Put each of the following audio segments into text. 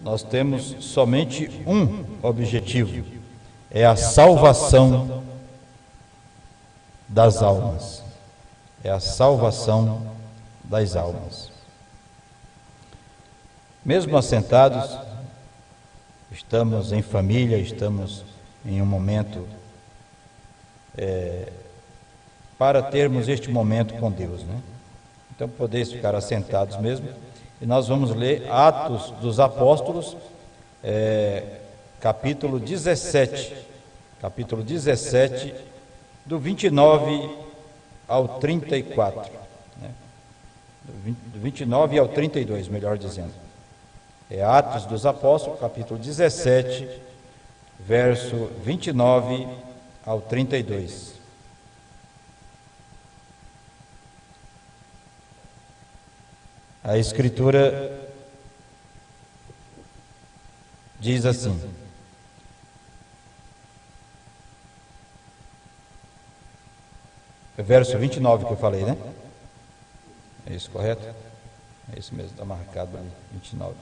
nós temos somente um objetivo: é a salvação das almas. É a salvação das almas. Mesmo assentados, estamos em família, estamos em um momento para termos este momento com Deus, né? Então, podeis ficar assentados mesmo, e nós vamos ler Atos dos Apóstolos, capítulo 17, do 29 ao 34, né? Do 29 ao 32, melhor dizendo. É Atos dos Apóstolos, capítulo 17, verso 29 ao 32. A Escritura diz assim: verso 29 que eu falei, né? É isso, correto? É isso mesmo, está marcado ali, 29.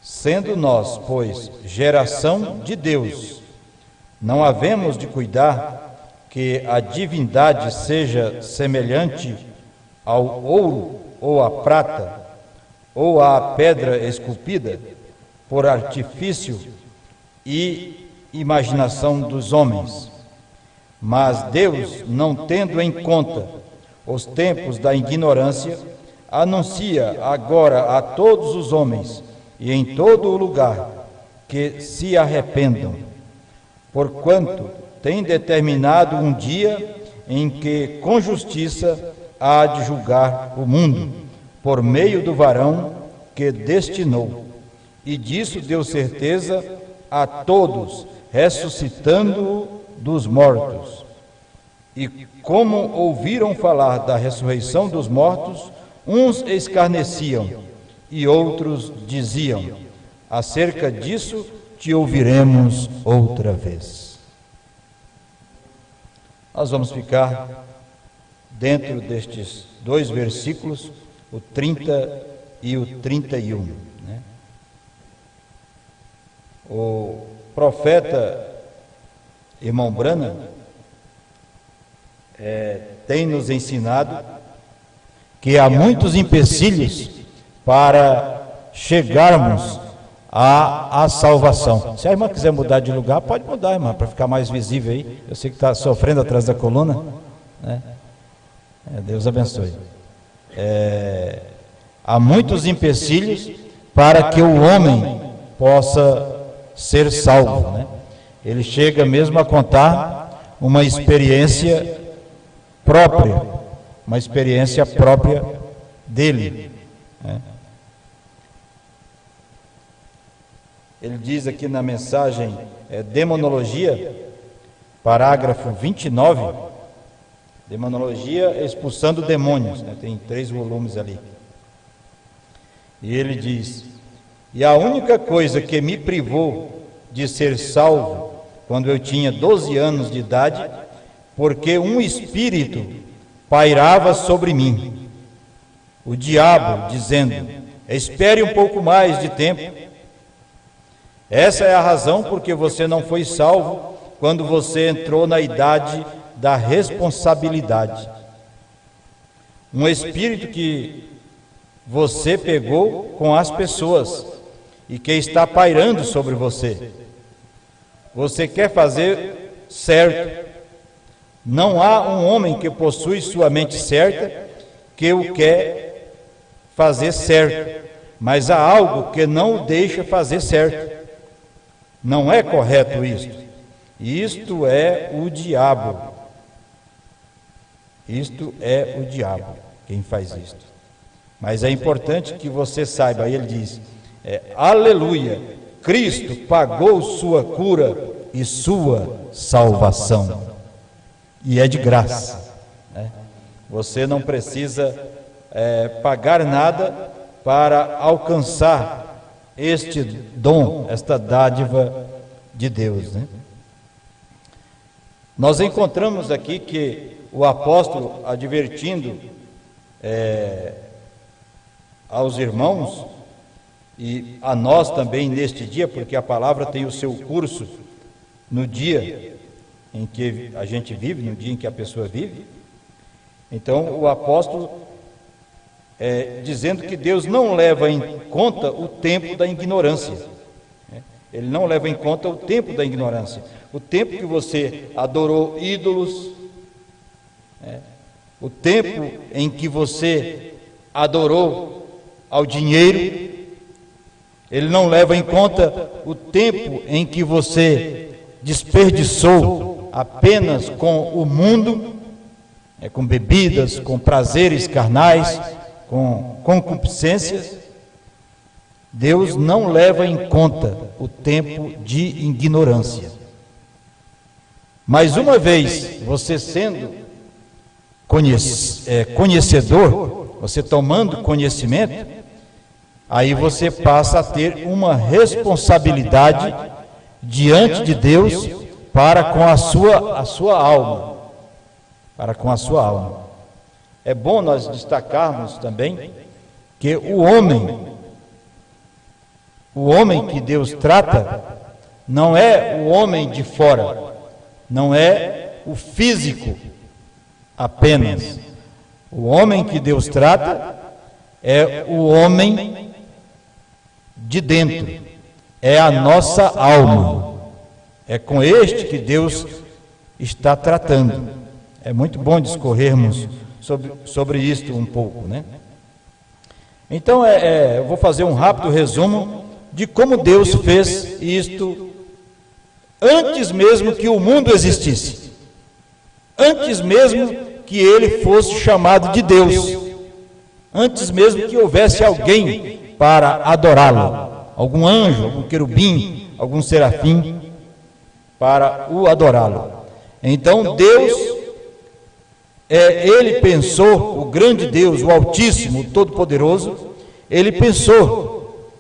Sendo nós, pois, geração de Deus, não havemos de cuidar que a divindade seja semelhante ao ouro, ou à prata, ou à pedra esculpida, por artifício e imaginação dos homens. Mas Deus, não tendo em conta os tempos da ignorância, anuncia agora a todos os homens e em todo o lugar que se arrependam, porquanto tem determinado um dia em que com justiça há de julgar o mundo, por meio do varão que destinou, e disso deu certeza a todos, ressuscitando-o dos mortos. E como ouviram falar da ressurreição dos mortos, uns escarneciam e outros diziam: acerca disso te ouviremos outra vez. Nós vamos ficar dentro destes dois versículos, o 30 e o 31, né? O profeta irmão Branham tem nos ensinado que há muitos empecilhos para chegarmos à salvação. Se a irmã quiser mudar de lugar, pode mudar, irmã, para ficar mais visível aí. Eu sei que está sofrendo atrás da coluna, né? Deus abençoe. Há muitos empecilhos para que o homem possa ser salvo, né? Ele chega mesmo a contar uma experiência própria dele, né? Ele diz aqui na mensagem Demonologia, parágrafo 29, Demonologia expulsando demônios, né? Tem 3 volumes ali. E ele diz: e a única coisa que me privou de ser salvo quando eu tinha 12 anos de idade, porque um espírito pairava sobre mim, o diabo, dizendo: espere um pouco mais de tempo. Essa é a razão porque você não foi salvo quando você entrou na idade da responsabilidade. Um espírito que você pegou com as pessoas e que está pairando sobre você. Você quer fazer certo. Não há um homem que possui sua mente certa que o quer fazer certo, mas há algo que não o deixa fazer certo. Não é correto isto. Isto é o diabo. Isto é o diabo quem faz isto. Mas é importante que você saiba, aí ele diz, aleluia, Cristo pagou sua cura e sua salvação. E é de graça, né? Você não precisa pagar nada para alcançar este dom, esta dádiva de Deus, né? Nós encontramos aqui que o apóstolo, advertindo aos irmãos e a nós também neste dia, porque a palavra tem o seu curso no dia em que a gente vive, no dia em que a pessoa vive. Então o apóstolo dizendo que Deus não leva em conta o tempo da ignorância. Ele não leva em conta o tempo da ignorância, o tempo que você adorou ídolos, o tempo em que você adorou ao dinheiro. Ele não leva em conta o tempo em que você desperdiçou apenas com o mundo, com bebidas, com prazeres carnais, com concupiscências. Deus não leva em conta o tempo de ignorância. Mas uma vez você sendo conhecedor, você tomando conhecimento, aí você passa a ter uma responsabilidade diante de Deus para com a sua alma. Para com a sua alma. É bom nós destacarmos também que o homem que Deus trata, não é o homem de fora, não é o físico apenas. O homem que Deus trata é o homem de dentro, é a nossa alma. É com este que Deus está tratando. É muito bom discorrermos sobre isto um pouco, né? Então, eu vou fazer um rápido resumo de como Deus fez isto antes mesmo que o mundo existisse, antes mesmo que ele fosse chamado de Deus, antes mesmo que houvesse alguém para adorá-lo, algum anjo, algum querubim, algum serafim para o adorá-lo. Então Deus, ele pensou, o grande Deus, o Altíssimo, o Todo-Poderoso, ele pensou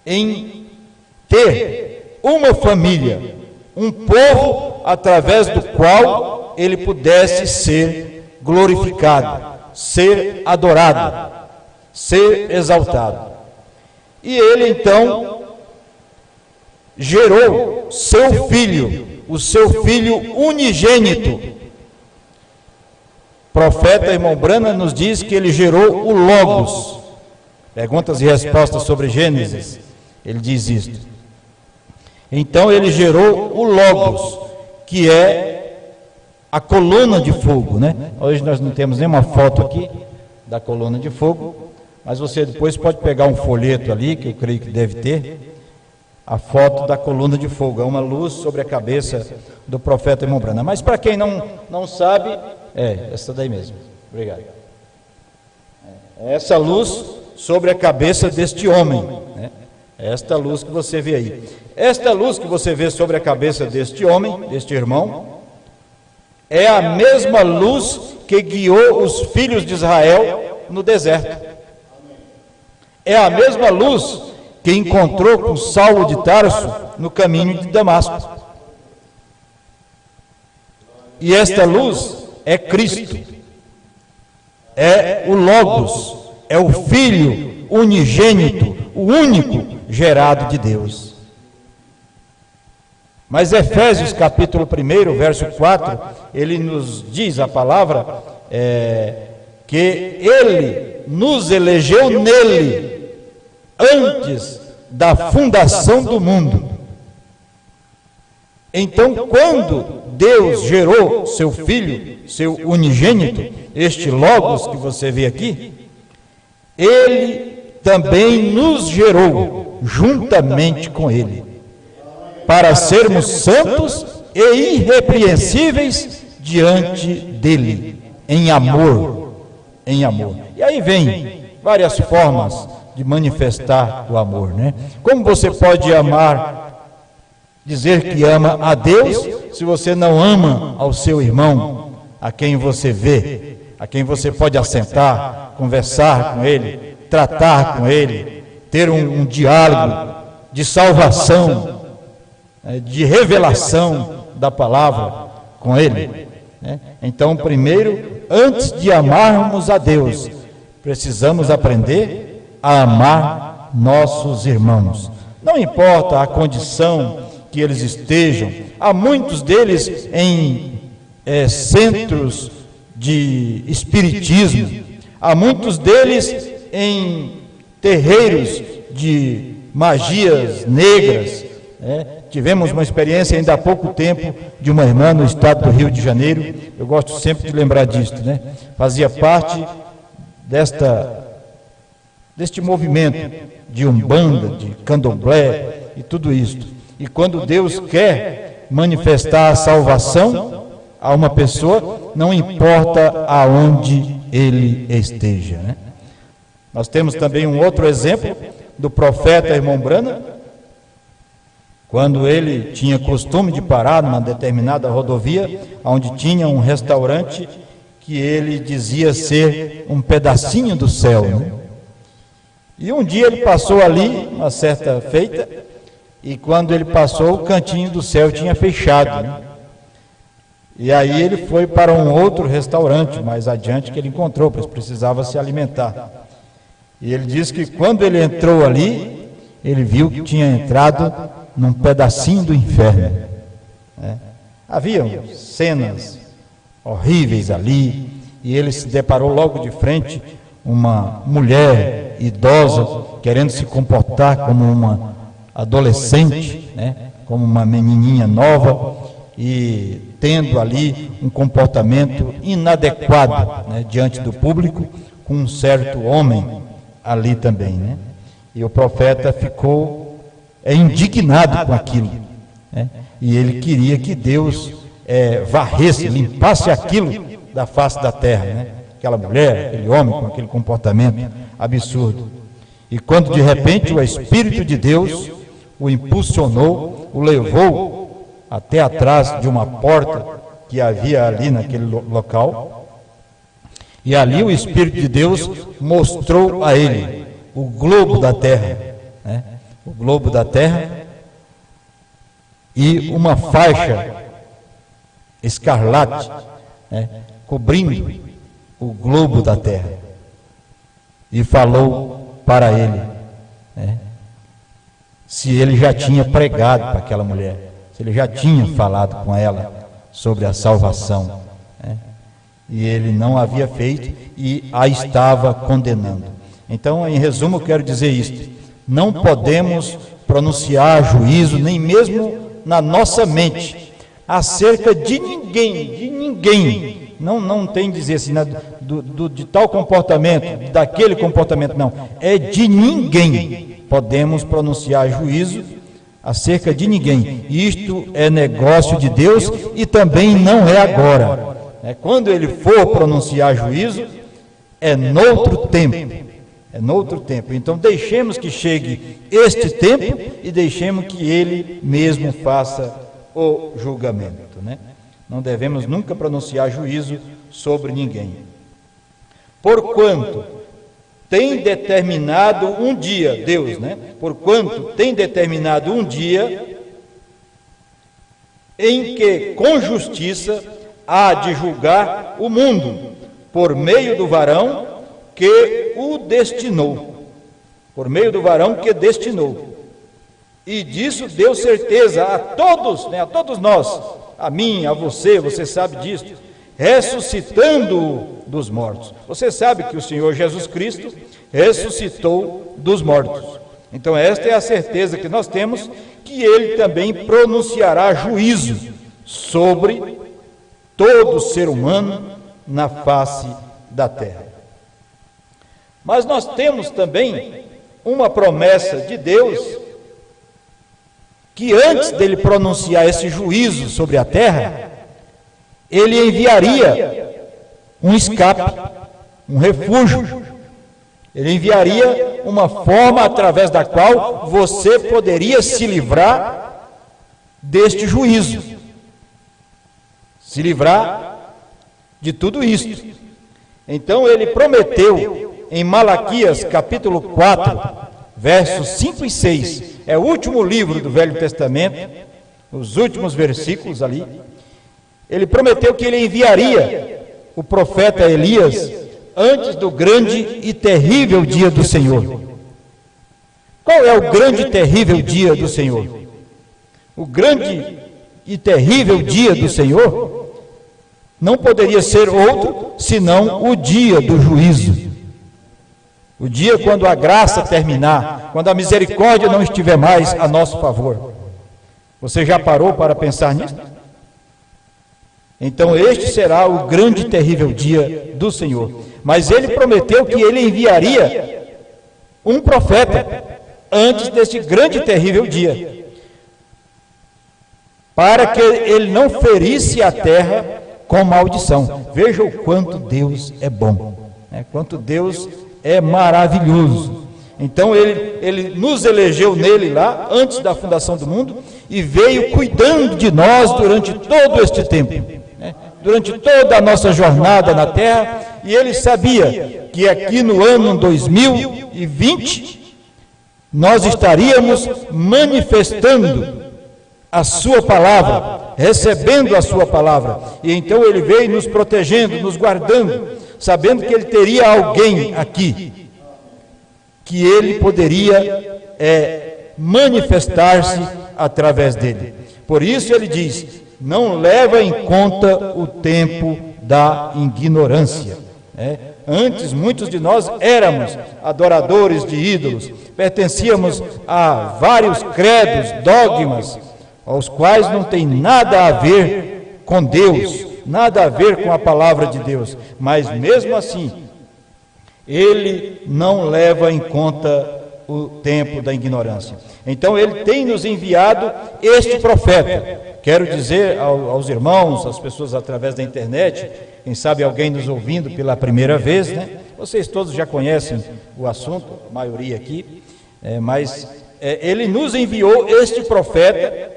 em ter uma família, um povo através do qual ele pudesse ser glorificado, ser adorado, ser exaltado. E ele então gerou seu filho, o seu filho unigênito. O profeta irmão Branham nos diz que ele gerou o Logos. Perguntas e respostas sobre Gênesis, ele diz isto. Então ele gerou o Logos, que é a coluna de fogo, né? Hoje nós não temos nenhuma foto aqui da coluna de fogo, mas você depois pode pegar um folheto ali, que eu creio que deve ter, a foto da coluna de fogo. É uma luz sobre a cabeça do profeta irmão Branham. Mas para quem não sabe, essa daí mesmo. Obrigado. Essa luz sobre a cabeça deste homem, né? Esta luz que você vê aí. Esta luz que você vê sobre a cabeça deste homem, deste irmão, é a mesma luz que guiou os filhos de Israel no deserto. É a mesma luz que encontrou com Saulo de Tarso no caminho de Damasco. E esta luz é Cristo, é o Logos, é o Filho unigênito, o único gerado de Deus. Mas Efésios capítulo 1, verso 4, ele nos diz a palavra que ele nos elegeu nele antes da fundação do mundo. Então, quando Deus gerou seu Filho, seu unigênito, este Logos que você vê aqui, ele também nos gerou juntamente com ele, para sermos santos e irrepreensíveis diante dele, em amor, em amor. E aí vem várias formas de manifestar o amor, né? Como você pode amar, dizer que ama a Deus, se você não ama ao seu irmão, a quem você vê, a quem você pode assentar, conversar com ele, tratar com ele, ter um diálogo de salvação, de revelação da palavra com ele, né? Então, primeiro, antes de amarmos a Deus, precisamos aprender a amar nossos irmãos. Não importa a condição que eles estejam, há muitos deles em centros de espiritismo, há muitos deles em terreiros de magias negras. Tivemos uma experiência ainda há pouco tempo de uma irmã no estado do Rio de Janeiro. Eu gosto sempre de lembrar disto, Fazia parte deste movimento de umbanda, de candomblé e tudo isto. E quando Deus quer manifestar a salvação a uma pessoa, não importa aonde ele esteja, Nós temos também um outro exemplo do profeta irmão Brana, quando ele tinha costume de parar numa determinada rodovia, onde tinha um restaurante que ele dizia ser um pedacinho do céu, E um dia ele passou ali, uma certa feita, e quando ele passou, o cantinho do céu tinha fechado, E aí ele foi para um outro restaurante, mais adiante, que ele encontrou, pois precisava se alimentar. E ele disse que quando ele entrou ali, ele viu que tinha entrado num pedacinho do inferno. Haviam cenas horríveis ali, e ele se deparou logo de frente uma mulher idosa querendo se comportar como uma adolescente, como uma menininha nova, e tendo ali um comportamento inadequado, diante do público, com um certo homem ali também, E o profeta ficou indignado com aquilo, E ele queria que Deus varresse, limpasse aquilo da face da terra, Aquela mulher, aquele homem com aquele comportamento absurdo. E quando de repente o Espírito de Deus o impulsionou, o levou até atrás de uma porta que havia ali naquele local, e ali o Espírito de Deus mostrou a ele o globo da terra, o globo da terra e uma faixa escarlate, cobrindo o globo da terra, e falou para ele, se ele já tinha pregado para aquela mulher, se ele já tinha falado com ela sobre a salvação, e ele não havia feito e a estava condenando. Então, em resumo, eu quero dizer isto: não podemos pronunciar juízo, nem mesmo na nossa mente, acerca de ninguém. Não tem dizer assim, de tal comportamento, daquele comportamento, não. É de ninguém podemos pronunciar juízo acerca de ninguém. Isto é negócio de Deus e também não é agora. Quando ele for pronunciar juízo, é noutro tempo. É noutro tempo. Então deixemos que chegue este tempo e deixemos que ele mesmo faça o julgamento. Não devemos nunca pronunciar juízo sobre ninguém. Porquanto tem determinado um dia, Deus, porquanto tem determinado um dia em que com justiça há de julgar o mundo, por meio do varão que o destinou. Por meio do varão que destinou. E disso deu certeza a todos, a todos nós, a mim, a você, você sabe disso, ressuscitando dos mortos. Você sabe que o Senhor Jesus Cristo ressuscitou dos mortos. Então esta é a certeza que nós temos, que ele também pronunciará juízo sobre todo ser humano na face da terra. Mas nós temos também uma promessa de Deus, que antes dele pronunciar esse juízo sobre a terra, ele enviaria um escape, um refúgio. Ele enviaria uma forma através da qual você poderia se livrar deste juízo, se livrar de tudo isto. Então ele prometeu em Malaquias capítulo 4, versos 5 e 6, é o último livro do Velho Testamento, os últimos versículos ali. Ele prometeu que ele enviaria o profeta Elias antes do grande e terrível dia do Senhor. Qual é o grande e terrível dia do Senhor? O grande e terrível dia do Senhor não poderia ser outro senão o dia do juízo. O dia quando a graça terminar, quando a misericórdia não estiver mais a nosso favor. Você já parou para pensar nisso? Então este será o grande e terrível dia do Senhor. Mas ele prometeu que ele enviaria um profeta antes deste grande e terrível dia, para que ele não ferisse a terra com maldição. Veja o quanto Deus é bom, né? Quanto Deus é maravilhoso. Então ele nos elegeu nele lá, antes da fundação do mundo, e veio cuidando de nós durante todo este tempo, né? Durante toda a nossa jornada na terra, e ele sabia que aqui no ano 2020, nós estaríamos manifestando a sua palavra, recebendo a sua palavra, e então ele veio nos protegendo, nos guardando, sabendo que ele teria alguém aqui, que ele poderia manifestar-se através dele. Por isso ele diz, não leva em conta o tempo da ignorância. Antes, muitos de nós éramos adoradores de ídolos, pertencíamos a vários credos, dogmas, aos quais não tem nada a ver com Deus, nada a ver com a palavra de Deus, mas mesmo assim, ele não leva em conta o tempo da ignorância. Então ele tem nos enviado este profeta. Quero dizer aos irmãos, às pessoas através da internet, quem sabe alguém nos ouvindo pela primeira vez, né? Vocês todos já conhecem o assunto, a maioria aqui, mas ele nos enviou este profeta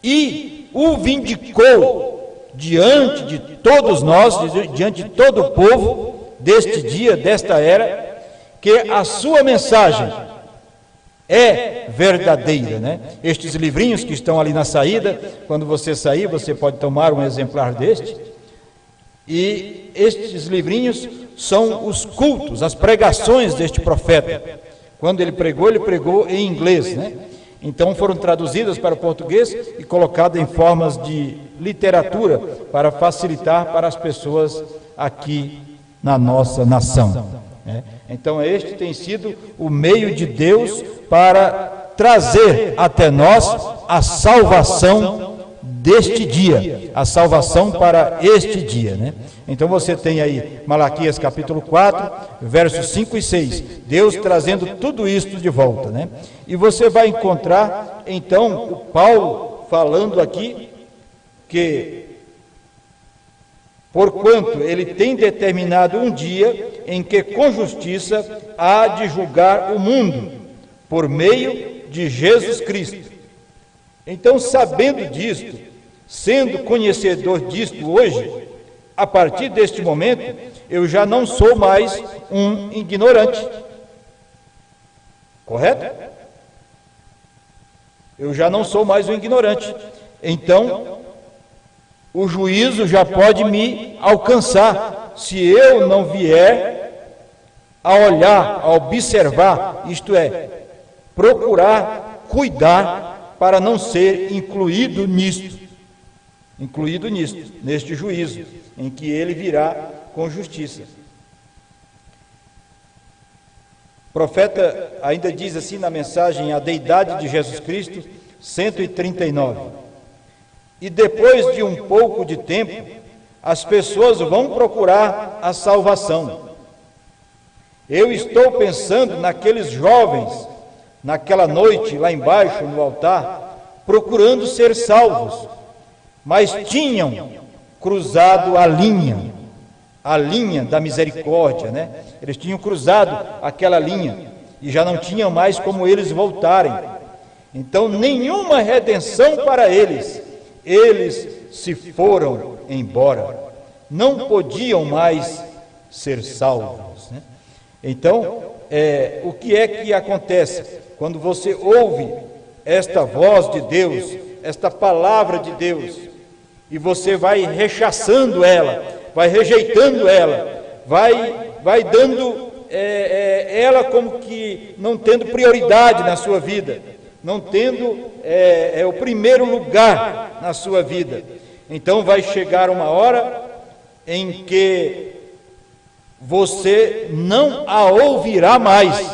e o vindicou diante de todos nós, diante de todo o povo deste dia, desta era, que a sua mensagem é verdadeira, né? Estes livrinhos que estão ali na saída, quando você sair, você pode tomar um exemplar deste, e estes livrinhos são os cultos, as pregações deste profeta. Quando ele pregou em inglês, né? Então foram traduzidas para o português e colocadas em formas de literatura para facilitar para as pessoas aqui na nossa nação, né? Então este tem sido o meio de Deus para trazer até nós a salvação deste dia, a salvação para este dia, né? Então você tem aí Malaquias capítulo 4, versos 5 e 6, Deus trazendo tudo isto de volta, né? E você vai encontrar então o Paulo falando aqui que porquanto ele tem determinado um dia em que com justiça há de julgar o mundo por meio de Jesus Cristo. Então, sabendo disto, sendo conhecedor disto hoje, a partir deste momento, eu já não sou mais um ignorante. Correto? Eu já não sou mais um ignorante. Então, o juízo já pode me alcançar, se eu não vier a olhar, a observar, isto é, procurar, cuidar, para não ser incluído nisto, neste juízo, em que ele virá com justiça. O profeta ainda diz assim na mensagem, a deidade de Jesus Cristo, 139. E depois de um pouco de tempo, as pessoas vão procurar a salvação. Eu estou pensando naqueles jovens, naquela noite lá embaixo no altar, procurando ser salvos, mas tinham cruzado a linha da misericórdia, né? Eles tinham cruzado aquela linha e já não tinham mais como eles voltarem. Então, nenhuma redenção para eles. Eles se foram embora, não podiam mais ser salvos, né? Então, o que é que acontece? Quando você ouve esta voz de Deus, esta palavra de Deus, e você vai rechaçando ela, vai rejeitando ela, vai dando ela como que não tendo prioridade na sua vida, não tendo o primeiro lugar na sua vida. Então vai chegar uma hora em que você não a ouvirá mais,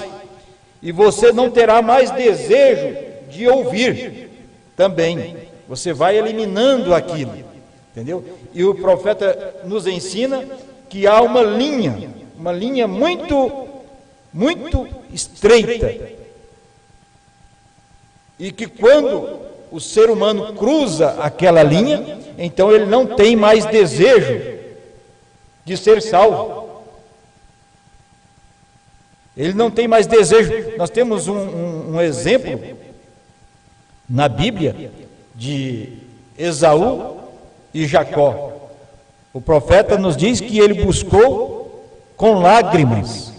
e você não terá mais desejo de ouvir também. Você vai eliminando aquilo, entendeu? E o profeta nos ensina que há uma linha muito, muito estreita, e que quando o ser humano cruza aquela linha, então ele não tem mais desejo de ser salvo. Ele não tem mais desejo. Nós temos um exemplo na Bíblia de Esaú e Jacó. O profeta nos diz que ele buscou com lágrimas,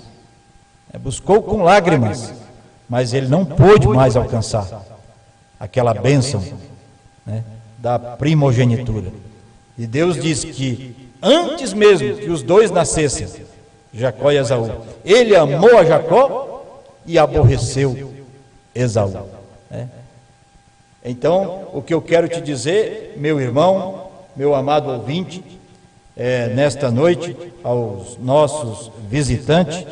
mas ele não pôde mais alcançar aquela bênção, né, da primogenitura. E Deus diz que antes mesmo que os dois nascessem, Jacó e Esaú, ele amou a Jacó e aborreceu Esaú, né? Então, o que eu quero te dizer, meu irmão, meu amado ouvinte, nesta noite, aos nossos visitantes,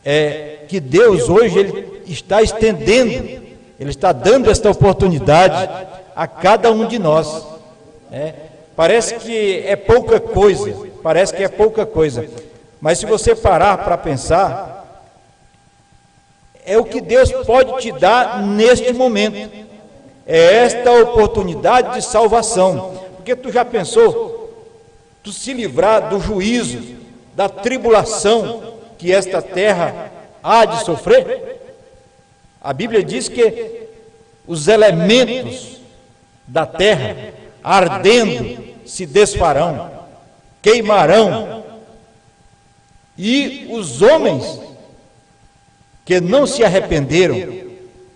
é que Deus hoje ele está estendendo, Ele está dando esta oportunidade a cada um de nós. Parece que é pouca coisa, mas se você parar para pensar, é o que Deus pode te dar neste momento, é esta oportunidade de salvação. Porque tu já pensou, tu se livrar do juízo, da tribulação que esta terra há de sofrer? A Bíblia diz que os elementos da terra ardendo se desfarão, queimarão, e os homens que não se arrependeram,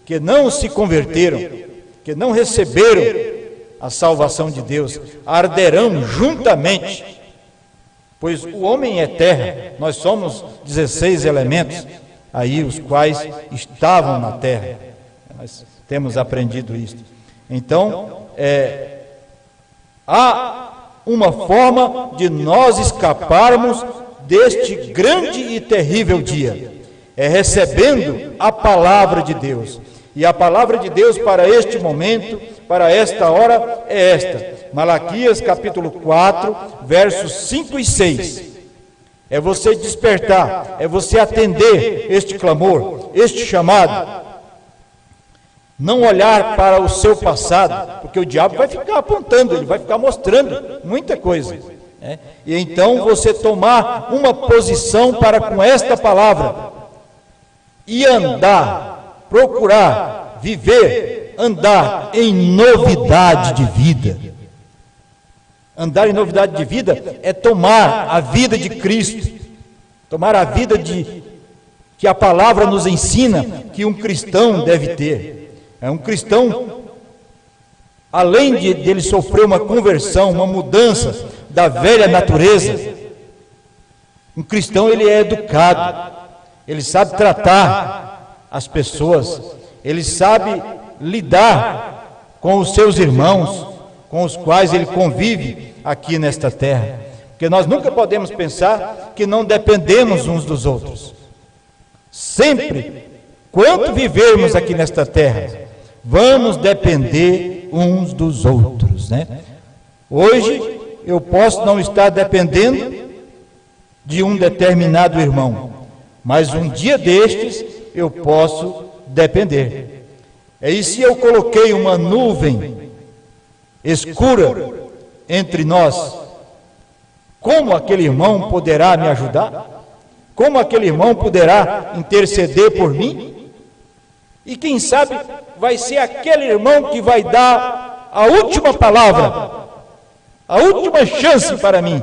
que não se converteram, que não receberam a salvação de Deus, arderão juntamente, pois o homem é terra. Nós somos 16 elementos aí, os quais estavam na terra. Nós temos aprendido isso. Então, há uma forma de nós escaparmos deste grande e terrível dia, é recebendo a palavra de Deus. E a palavra de Deus para este momento, para esta hora, é esta: Malaquias capítulo 4, versos 5 e 6. É você despertar, é você atender este clamor, este chamado. Não olhar para o seu passado, porque o diabo vai ficar apontando, ele vai ficar mostrando muita coisa, né? E então você tomar uma posição para com esta palavra e andar, procurar, viver, andar em novidade de vida. Andar em novidade de vida é tomar a vida de Cristo, tomar a vida que a palavra nos ensina que um cristão deve ter. Um cristão, além de ele sofrer uma conversão, uma mudança da velha natureza, um cristão ele é educado, ele sabe tratar as pessoas, ele sabe lidar com os seus irmãos, com os quais ele convive aqui nesta terra. Porque nós nunca podemos pensar que não dependemos uns dos outros. Sempre, quanto vivermos aqui nesta terra, vamos depender uns dos outros, né? Hoje eu posso não estar dependendo de um determinado irmão, mas um dia destes eu posso depender. E se eu coloquei uma nuvem escura entre nós, como aquele irmão poderá me ajudar? Como aquele irmão poderá interceder por mim? E quem sabe vai ser aquele irmão que vai dar a última palavra, a última chance para mim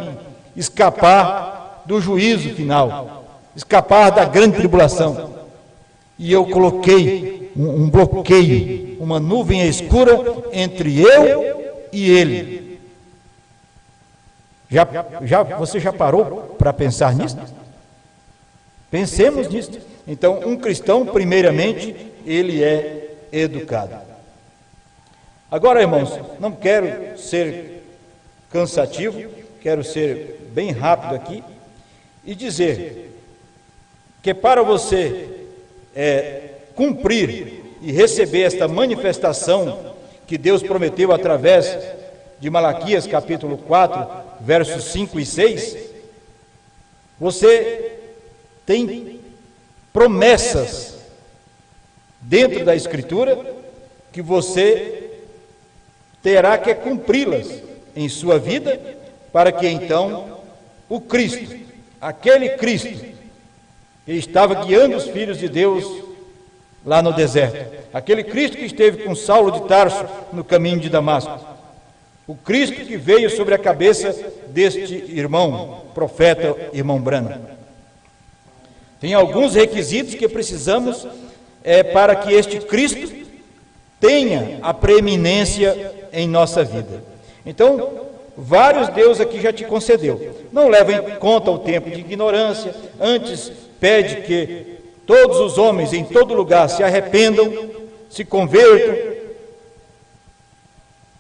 escapar do juízo final, escapar da grande tribulação. E eu coloquei um bloqueio, uma nuvem escura entre eu e ele. Você já parou para pensar nisso? Pensemos nisso. Então, um cristão, primeiramente, ele é educado. Agora, irmãos, não quero ser cansativo, quero ser bem rápido aqui e dizer que para você cumprir e receber esta manifestação que Deus prometeu através de Malaquias capítulo 4, versos 5 e 6, você tem promessas dentro da Escritura que você terá que cumpri-las em sua vida, para que então o Cristo, aquele Cristo que estava guiando os filhos de Deus lá no deserto, aquele Cristo que esteve com Saulo de Tarso no caminho de Damasco, o Cristo que veio sobre a cabeça deste irmão, profeta, irmão Branham. Tem alguns requisitos que precisamos para que este Cristo tenha a preeminência em nossa vida. Então, vários Deus aqui já te concedeu. Não leva em conta o tempo de ignorância, antes pede que todos os homens em todo lugar se arrependam, se convertam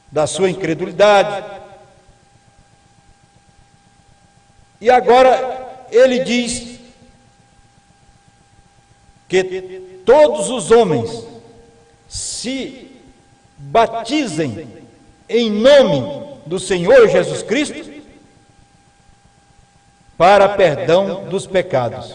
da sua incredulidade. E agora ele diz que todos os homens se batizem em nome do Senhor Jesus Cristo para perdão dos pecados.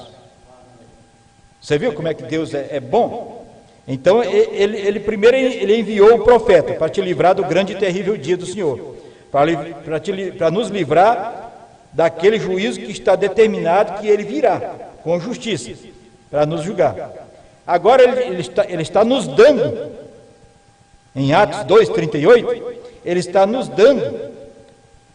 Você viu como é que Deus é bom? Então, ele primeiro enviou o profeta para te livrar do grande e terrível dia do Senhor, para nos livrar daquele juízo que está determinado que ele virá, com justiça, para nos julgar. Agora ele está nos dando, em Atos 2:38, ele está nos dando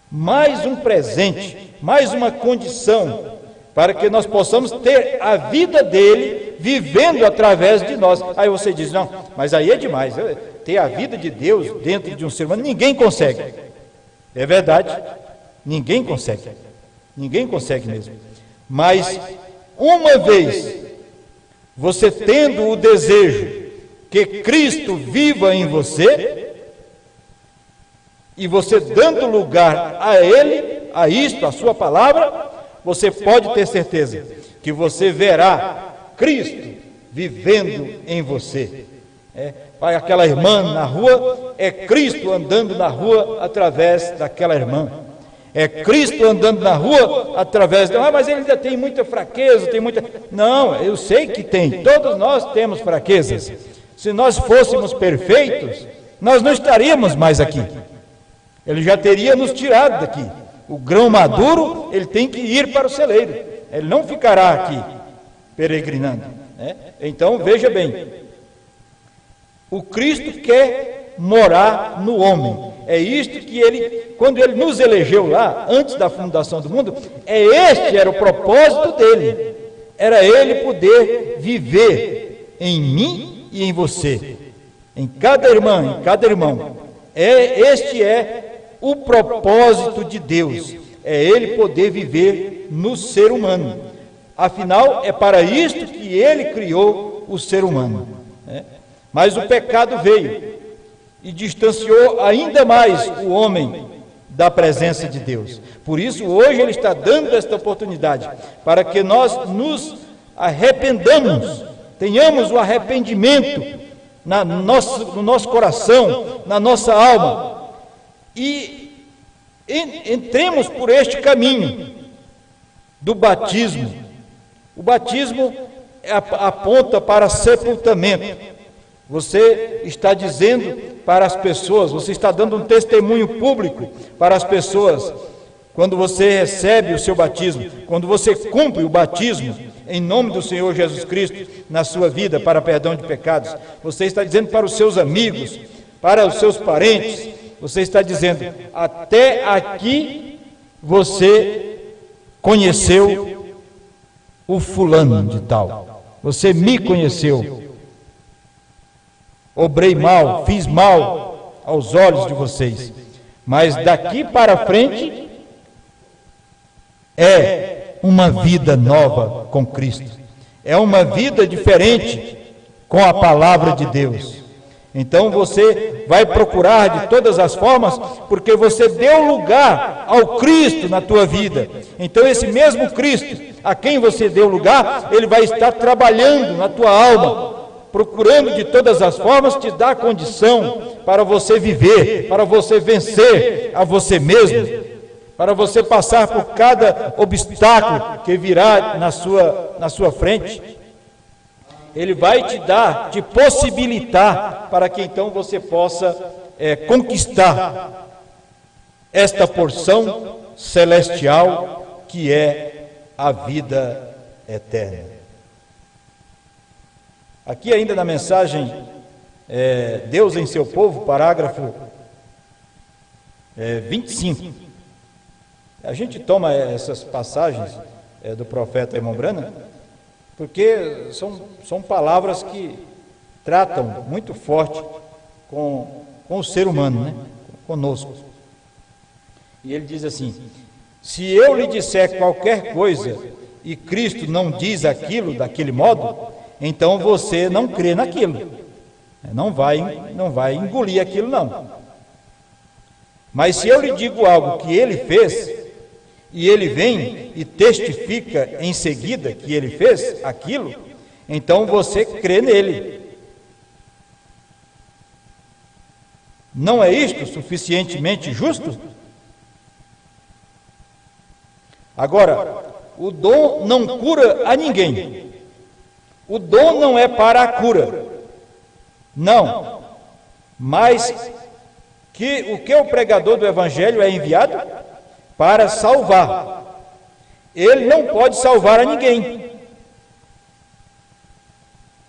mais um presente, mais uma condição, para que nós possamos ter a vida dele vivendo através de nós. Aí você diz, não, mas aí é demais, ter a vida de Deus dentro de um ser humano, ninguém consegue. É verdade, ninguém consegue mesmo. Mas uma vez você tendo o desejo que Cristo viva em você, e você dando lugar a Ele, a isto, a sua palavra, você pode ter certeza que você verá Cristo vivendo em você. Vai aquela irmã na rua, é Cristo andando na rua através daquela irmã. É Cristo andando na rua através dela. Mas ele ainda tem muita fraqueza, tem muita... Não, eu sei que tem, todos nós temos fraquezas. Se nós fôssemos perfeitos, nós não estaríamos mais aqui. Ele já teria nos tirado daqui. O grão maduro, ele tem que ir para o celeiro. Ele não ficará aqui peregrinando. Então, veja bem. O Cristo quer morar no homem. É isto que ele, quando ele nos elegeu lá, antes da fundação do mundo, este era o propósito dele. Era ele poder viver em mim e em você. Em cada irmã, em cada irmão. Este é o propósito de Deus, é Ele poder viver no ser humano. Afinal, é para isto que Ele criou o ser humano. Mas o pecado veio e distanciou ainda mais o homem da presença de Deus. Por isso, hoje Ele está dando esta oportunidade para que nós nos arrependamos, tenhamos o arrependimento no nosso coração, na nossa alma, e entremos por este caminho do batismo. O batismo aponta para sepultamento. Você está dizendo para as pessoas, você está dando um testemunho público para as pessoas, quando você recebe o seu batismo, quando você cumpre o batismo em nome do Senhor Jesus Cristo na sua vida para perdão de pecados. Você está dizendo para os seus amigos, para os seus parentes, você está dizendo, até aqui você conheceu o fulano de tal, você me conheceu, obrei mal, fiz mal aos olhos de vocês, mas daqui para frente é uma vida nova com Cristo, é uma vida diferente com a palavra de Deus. Então você vai procurar de todas as formas, porque você deu lugar ao Cristo na tua vida. Então esse mesmo Cristo, a quem você deu lugar, ele vai estar trabalhando na tua alma, procurando de todas as formas te dar condição para você viver, para você vencer a você mesmo, para você passar por cada obstáculo que virá na sua frente. Ele vai te dar, te possibilitar, para que então você possa conquistar esta porção celestial que é a vida eterna. Aqui ainda na mensagem Deus em seu povo, parágrafo 25. A gente toma essas passagens do profeta Irmão Branham, porque são palavras que tratam muito forte com o ser humano, né? Conosco. E ele diz assim: se eu lhe disser qualquer coisa e Cristo não diz aquilo daquele modo, então você não crê naquilo, não vai engolir aquilo não. Mas se eu lhe digo algo que ele fez, e ele vem e testifica em seguida que ele fez aquilo, então você crê nele. Não é isto suficientemente justo? Agora, o dom não cura a ninguém. O dom não é para a cura. Não. Mas o que o pregador do Evangelho é enviado? Para salvar. Ele não pode salvar a ninguém.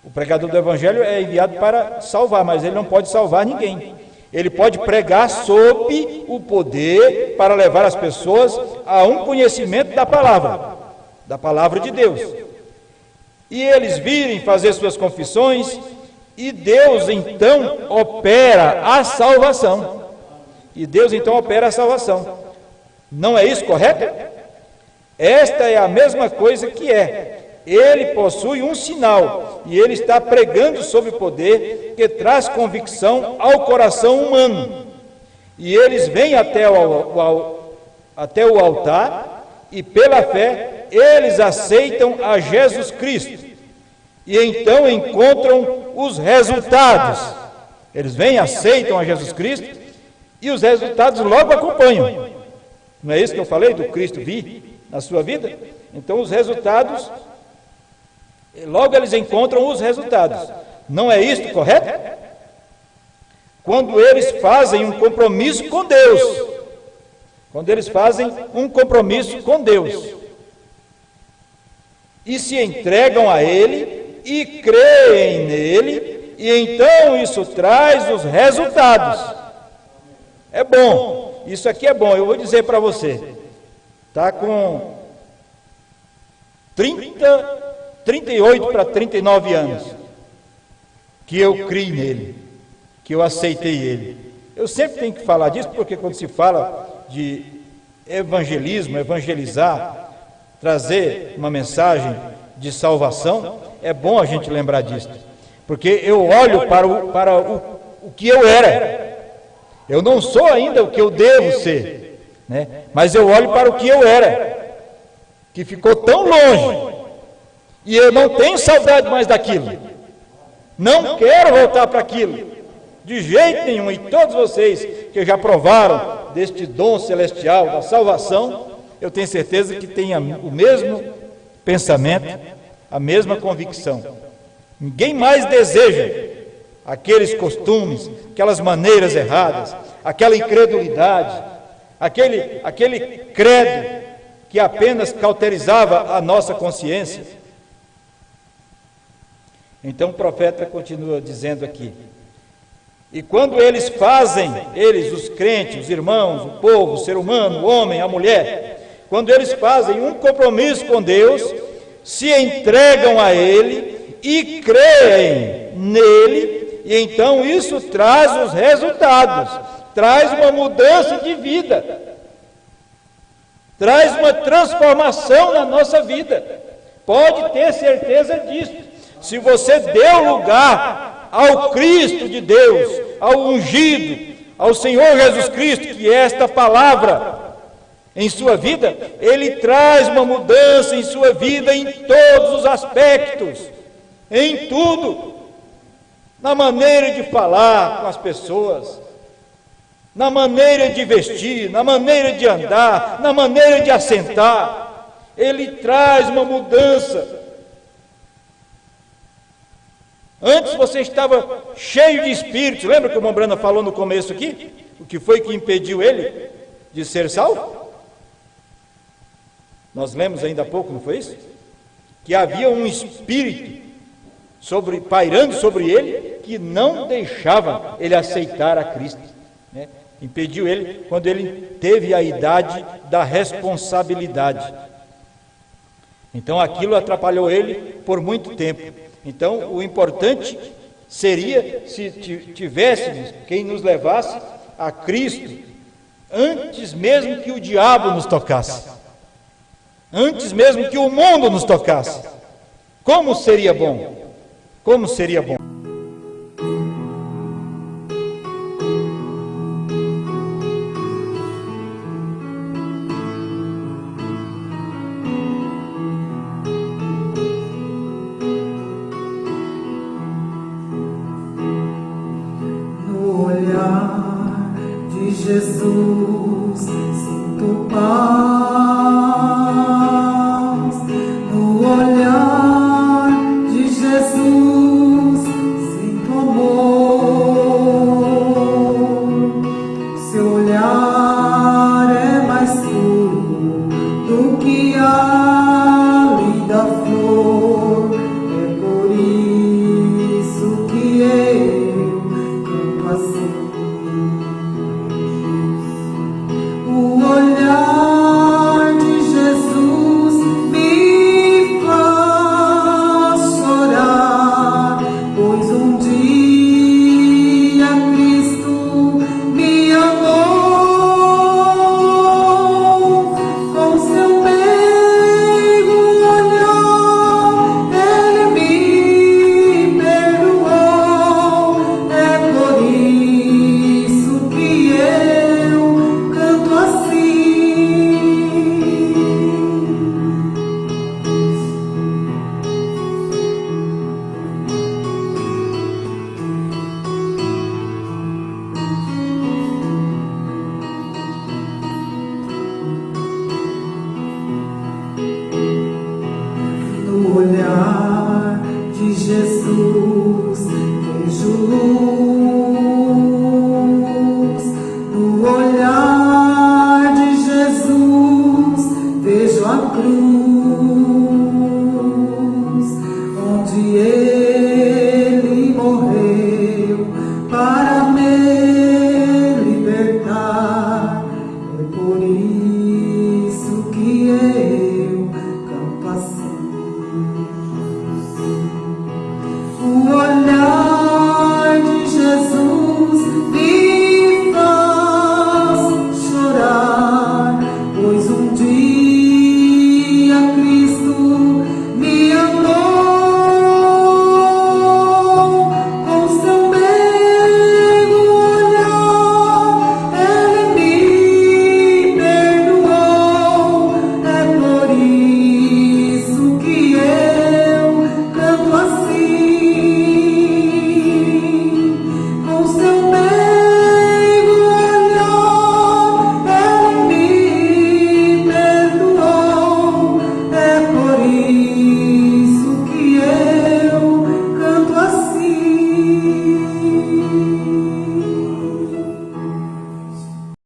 O pregador do Evangelho é enviado para salvar, mas ele não pode salvar ninguém. Ele pode pregar sob o poder para levar as pessoas a um conhecimento da palavra de Deus. E eles virem fazer suas confissões, e Deus então opera a salvação. Não é isso correto? Esta é a mesma coisa que ele possui um sinal, e ele está pregando sobre o poder que traz convicção ao coração humano. E eles vêm até o altar, e pela fé, eles aceitam a Jesus Cristo, e então encontram os resultados. Eles vêm, aceitam a Jesus Cristo, e os resultados logo acompanham. Não é isso que eu falei do Cristo vir na sua vida? Então os resultados, logo eles encontram os resultados. Não é isto correto? Quando eles fazem um compromisso com Deus. E se entregam a Ele e creem nele, e então isso traz os resultados. É bom. Isso aqui é bom, eu vou dizer para você, está com 38 para 39 anos, que eu criei nele, que eu aceitei ele. Eu sempre tenho que falar disso, porque quando se fala de evangelismo, evangelizar, trazer uma mensagem de salvação, é bom a gente lembrar disso, porque eu olho para o que eu era. Eu não sou ainda o que eu devo ser, né? Mas eu olho para o que eu era, que ficou tão longe, e eu não tenho saudade mais daquilo. Não quero voltar para aquilo, de jeito nenhum. E todos vocês que já provaram deste dom celestial da salvação, eu tenho certeza que têm o mesmo pensamento, a mesma convicção. Ninguém mais deseja aqueles costumes, aquelas maneiras erradas, aquela incredulidade, aquele credo que apenas cauterizava a nossa consciência. Então o profeta continua dizendo aqui: e quando eles fazem, os crentes, os irmãos, o povo, o ser humano, o homem, a mulher, quando eles fazem um compromisso com Deus, se entregam a Ele e creem nele, e então isso traz os resultados, traz uma mudança de vida, traz uma transformação na nossa vida, Pode ter certeza disso. Se você deu lugar ao Cristo de Deus, ao ungido, ao Senhor Jesus Cristo, que é esta palavra em sua vida, Ele traz uma mudança em sua vida em todos os aspectos, em tudo, na maneira de falar com as pessoas, na maneira de vestir, na maneira de andar, na maneira de assentar. Ele traz uma mudança. Antes você estava cheio de espíritos. Lembra que o irmão Brana falou no começo aqui? O que foi que impediu ele de ser salvo? Nós lemos ainda há pouco, não foi isso? Que havia um espírito pairando sobre ele, que não deixava ele aceitar a Cristo, né? Impediu ele quando ele teve a idade da responsabilidade. Então aquilo atrapalhou ele por muito tempo. Então o importante seria se tivéssemos quem nos levasse a Cristo antes mesmo que o diabo nos tocasse, antes mesmo que o mundo nos tocasse. Como seria bom? Como seria bom? No olhar de Jesus sinto paz. No olhar de Jesus sinto amor. Seu olhar é mais puro do que a linda flor. É por isso que eu canto assim. O olhar de Jesus me faz chorar, pois um dia Cristo me amou. Com seu meigo olhar, Ele me perdoou. É por isso que eu canto assim. No olhar de Jesus vejo luz. No olhar de Jesus vejo a cruz, onde